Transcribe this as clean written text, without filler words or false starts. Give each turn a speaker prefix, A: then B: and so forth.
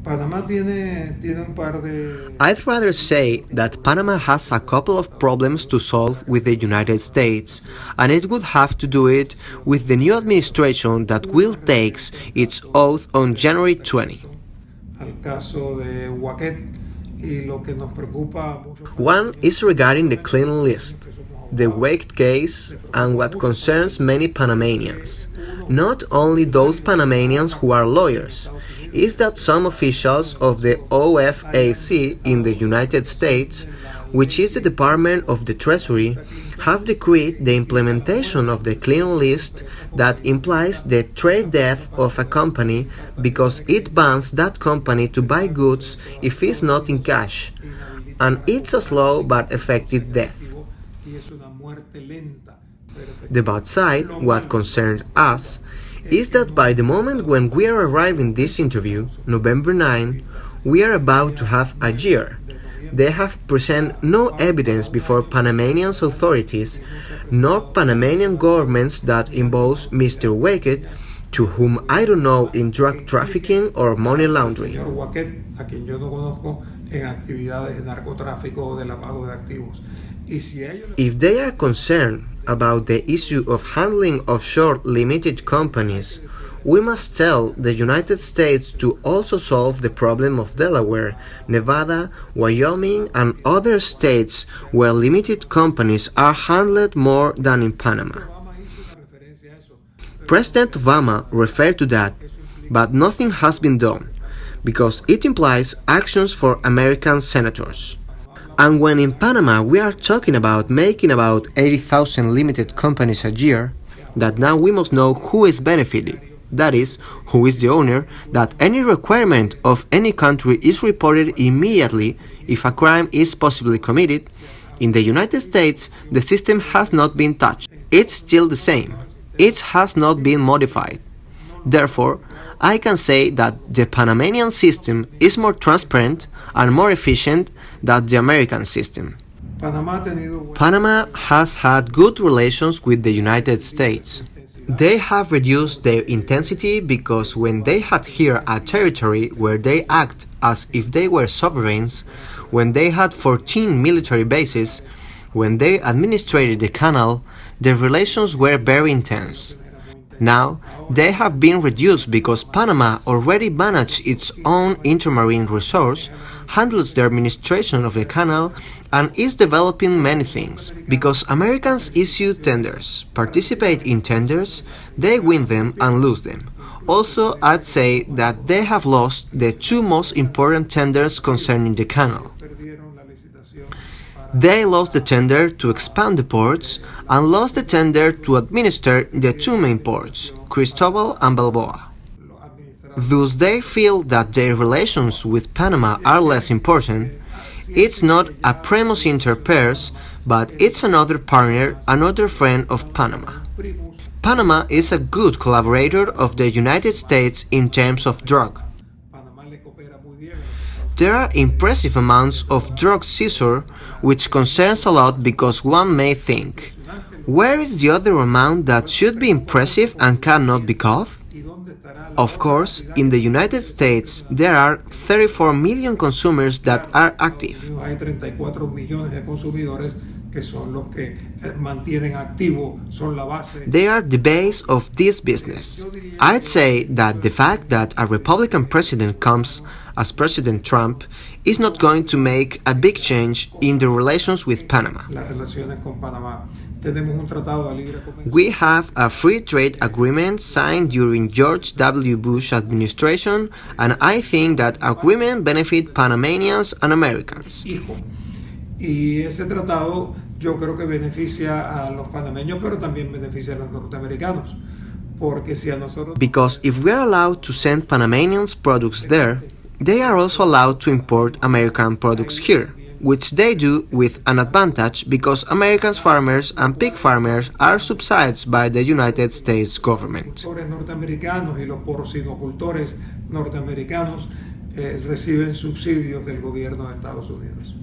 A: I'd rather say that Panama has a couple of problems to solve with the United States, and it would have to do it with the new administration that will take its oath on January 20. One is regarding the clean list, the Wake case, and what concerns many Panamanians. Not only those Panamanians who are lawyers, is that some officials of the OFAC in the United States, which is the Department of the Treasury, have decreed the implementation of the clean list that implies the trade death of a company because it bans that company to buy goods if it's not in cash, and it's a slow but effective death. The bad side, what concerned us, is that by the moment when we are arriving this interview, November 9, we are about to have a year. They have presented no evidence before Panamanian authorities nor Panamanian governments that involves Mr. Wake, to whom I don't know in drug trafficking or money laundering. If they are concerned about the issue of handling offshore limited companies, we must tell the United States to also solve the problem of Delaware, Nevada, Wyoming, and other states where limited companies are handled more than in Panama. President Obama referred to that, but nothing has been done, because it implies actions for American senators. And when in Panama we are talking about making about 80,000 limited companies a year, that now we must know who is benefiting, that is, who is the owner, that any requirement of any country is reported immediately if a crime is possibly committed. In the United States, the system has not been touched. It's still the same. It has not been modified. Therefore, I can say that the Panamanian system is more transparent and more efficient than the American system. Panama has had good relations with the United States. They have reduced their intensity because when they had here a territory where they act as if they were sovereigns, when they had 14 military bases, when they administrated the canal, the relations were very intense. Now, they have been reduced because Panama already manages its own intermarine resource, handles the administration of the canal, and is developing many things. Because Americans issue tenders, participate in tenders, they win them and lose them. Also, I'd say that they have lost the two most important tenders concerning the canal. They lost the tender to expand the ports and lost the tender to administer the two main ports, Cristobal and Balboa. Thus they feel that their relations with Panama are less important. It's not a primus inter pares, but it's another partner, another friend of Panama. Panama is a good collaborator of the United States in terms of drug. There are impressive amounts of drug seizure, which concerns a lot because one may think, where is the other amount that should be impressive and cannot be caught? Of course, in the United States, there are 34 million consumers that are active. They are the base of this business. I'd say that the fact that a Republican president comes as President Trump is not going to make a big change in the relations with Panama. We have a free trade agreement signed during George W. Bush administration, and I think that agreement benefits Panamanians and Americans.
B: Yo creo que beneficia a los panameños, pero también beneficia a los norteamericanos.
A: Because if we are allowed to send Panamanians products there, they are also allowed to import American products here, which they do with an advantage because American farmers and pig farmers are subsidized by the United States government.
B: Norteamericanos y los porcinocultores norteamericanos reciben subsidios del gobierno de Estados Unidos.